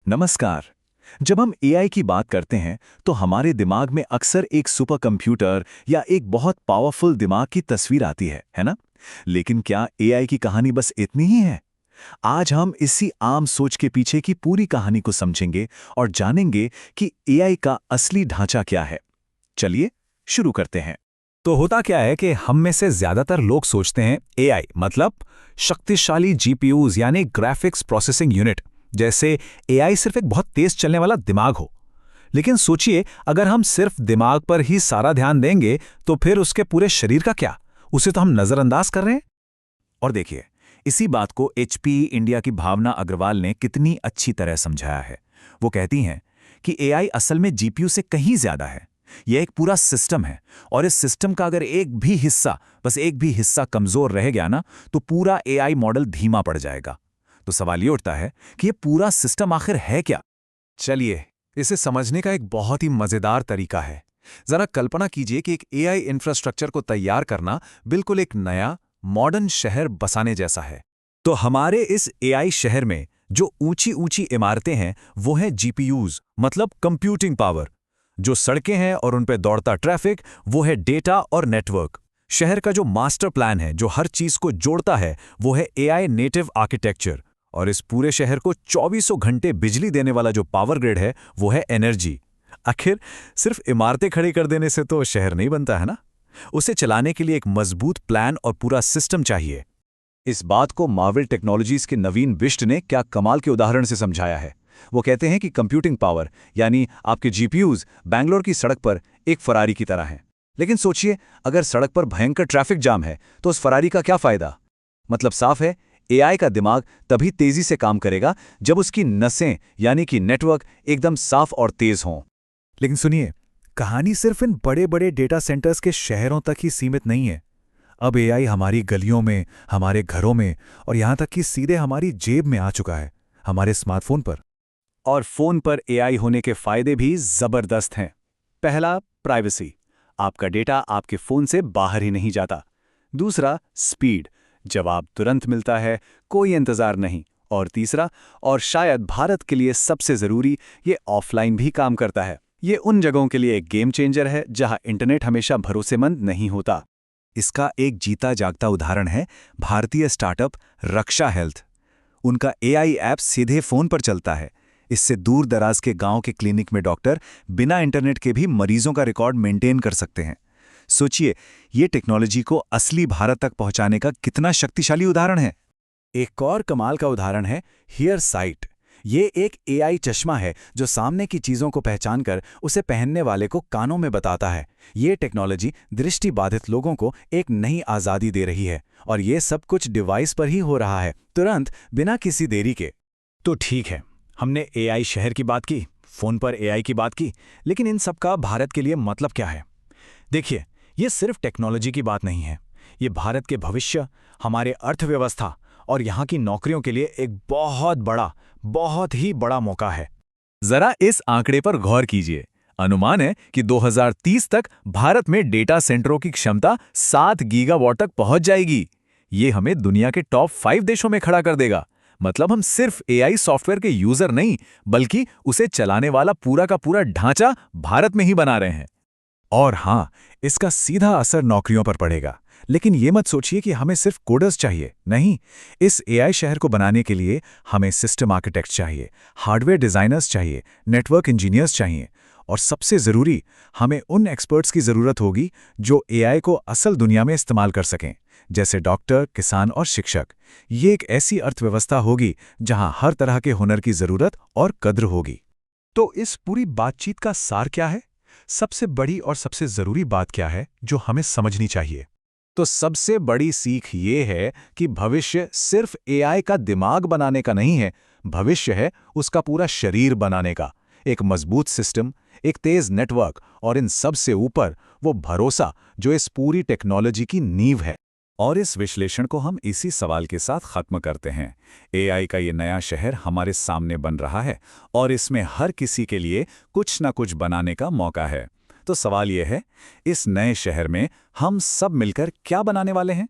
नमस्कार। जब हम एआई की बात करते हैं तो हमारे दिमाग में अक्सर एक सुपर कंप्यूटर या एक बहुत पावरफुल दिमाग की तस्वीर आती है ना? लेकिन क्या एआई की कहानी बस इतनी ही है? आज हम इसी आम सोच के पीछे की पूरी कहानी को समझेंगे और जानेंगे कि एआई का असली ढांचा क्या है। चलिए शुरू करते हैं। तो होता क्या है कि हम में से ज्यादातर लोग सोचते हैं एआई मतलब शक्तिशाली जीपीयूज यानी ग्राफिक्स प्रोसेसिंग यूनिट, जैसे एआई सिर्फ एक बहुत तेज चलने वाला दिमाग हो। लेकिन सोचिए, अगर हम सिर्फ दिमाग पर ही सारा ध्यान देंगे तो फिर उसके पूरे शरीर का क्या? उसे तो हम नजरअंदाज कर रहे हैं। और देखिए, इसी बात को एचपी इंडिया की भावना अग्रवाल ने कितनी अच्छी तरह समझाया है। वो कहती हैं कि एआई असल में जीपीयू से कहीं ज्यादा है। यह एक पूरा सिस्टम है और इस सिस्टम का अगर बस एक भी हिस्सा कमजोर रह गया ना, तो पूरा एआई मॉडल धीमा पड़ जाएगा। तो सवाल ये उठता है कि ये पूरा सिस्टम आखिर है क्या? चलिए, इसे समझने का एक बहुत ही मजेदार तरीका है। जरा कल्पना कीजिए कि एक एआई इंफ्रास्ट्रक्चर को तैयार करना बिल्कुल एक नया मॉडर्न शहर बसाने जैसा है। तो हमारे इस एआई शहर में जो ऊंची ऊंची इमारतें हैं वो हैं जीपीयूज, मतलब कंप्यूटिंग पावर। जो सड़कें हैं और उन पे दौड़ता ट्रैफिक, वो है डेटा और नेटवर्क। शहर का जो मास्टर प्लान है, जो हर चीज को जोड़ता है, वो है एआई नेटिव आर्किटेक्चर। और इस पूरे शहर को 24 घंटे बिजली देने वाला जो पावर ग्रिड है, वो है एनर्जी। आखिर सिर्फ इमारतें खड़ी कर देने से तो शहर नहीं बनता है ना? उसे चलाने के लिए एक मजबूत प्लान और पूरा सिस्टम चाहिए। इस बात को मार्वल टेक्नोलॉजीज के नवीन बिष्ट ने क्या कमाल के उदाहरण से समझाया है। वो कहते हैं कि कंप्यूटिंग पावर यानी आपके जीपीयूज बैंगलोर की सड़क पर एक फरारी की तरह हैं। लेकिन सोचिए, अगर सड़क पर भयंकर ट्रैफिक जाम है तो उस फरारी का क्या फायदा? मतलब साफ है, एआई का दिमाग तभी तेजी से काम करेगा जब उसकी नसें यानी कि नेटवर्क एकदम साफ और तेज हों। लेकिन सुनिए, कहानी सिर्फ इन बड़े बड़े डेटा सेंटर्स के शहरों तक ही सीमित नहीं है। अब एआई हमारी गलियों में, हमारे घरों में और यहां तक कि सीधे हमारी जेब में आ चुका है, हमारे स्मार्टफोन पर। और फोन पर एआई होने के फायदे भी जबरदस्त हैं। पहला, प्राइवेसी। आपका डेटा आपके फोन से बाहर ही नहीं जाता। दूसरा, स्पीड। जवाब तुरंत मिलता है, कोई इंतजार नहीं। और तीसरा, और शायद भारत के लिए सबसे जरूरी, ये ऑफलाइन भी काम करता है। ये उन जगहों के लिए एक गेम चेंजर है जहां इंटरनेट हमेशा भरोसेमंद नहीं होता। इसका एक जीता जागता उदाहरण है भारतीय स्टार्टअप रक्षा हेल्थ। उनका एआई ऐप सीधे फोन पर चलता है। इससे दूर दराज के गांव के क्लिनिक में डॉक्टर बिना इंटरनेट के भी मरीजों का रिकॉर्ड मेंटेन कर सकते हैं। सोचिए, ये टेक्नोलॉजी को असली भारत तक पहुंचाने का कितना शक्तिशाली उदाहरण है। एक और कमाल का उदाहरण है हियर साइट। ये एक एआई चश्मा है जो सामने की चीजों को पहचान कर उसे पहनने वाले को कानों में बताता है। ये टेक्नोलॉजी दृष्टिबाधित लोगों को एक नई आज़ादी दे रही है और ये सब कुछ डिवाइस पर ही हो रहा है, तुरंत, बिना किसी देरी के। तो ठीक है, हमने एआई शहर की बात की, फोन पर एआई की बात की, लेकिन इन सब का भारत के लिए मतलब क्या है? देखिए, ये सिर्फ टेक्नोलॉजी की बात नहीं है। ये भारत के भविष्य, हमारे अर्थव्यवस्था और यहाँ की नौकरियों के लिए एक बहुत ही बड़ा मौका है। जरा इस आंकड़े पर गौर कीजिए। अनुमान है कि 2030 तक भारत में डेटा सेंटरों की क्षमता 7 गीगावाट तक पहुंच जाएगी। ये हमें दुनिया के टॉप 5 देशों में खड़ा कर देगा। मतलब हम सिर्फ एआई सॉफ्टवेयर के यूजर नहीं, बल्कि उसे चलाने वाला पूरा का पूरा ढांचा भारत में ही बना रहे हैं। और हाँ, इसका सीधा असर नौकरियों पर पड़ेगा। लेकिन ये मत सोचिए कि हमें सिर्फ कोडर्स चाहिए। नहीं, इस एआई शहर को बनाने के लिए हमें सिस्टम आर्किटेक्ट्स चाहिए, हार्डवेयर डिजाइनर्स चाहिए, नेटवर्क इंजीनियर्स चाहिए और सबसे जरूरी, हमें उन एक्सपर्ट्स की जरूरत होगी जो एआई को असल दुनिया में इस्तेमाल कर सकें, जैसे डॉक्टर, किसान और शिक्षक। ये एक ऐसी अर्थव्यवस्था होगी जहां हर तरह के हुनर की जरूरत और कद्र होगी। तो इस पूरी बातचीत का सार क्या है? सबसे बड़ी और सबसे जरूरी बात क्या है जो हमें समझनी चाहिए? तो सबसे बड़ी सीख ये है कि भविष्य सिर्फ एआई का दिमाग बनाने का नहीं है, भविष्य है उसका पूरा शरीर बनाने का। एक मजबूत सिस्टम, एक तेज नेटवर्क और इन सब से ऊपर वो भरोसा जो इस पूरी टेक्नोलॉजी की नींव है। और इस विश्लेषण को हम इसी सवाल के साथ खत्म करते हैं। एआई का ये नया शहर हमारे सामने बन रहा है और इसमें हर किसी के लिए कुछ न कुछ बनाने का मौका है। तो सवाल यह है, इस नए शहर में हम सब मिलकर क्या बनाने वाले हैं?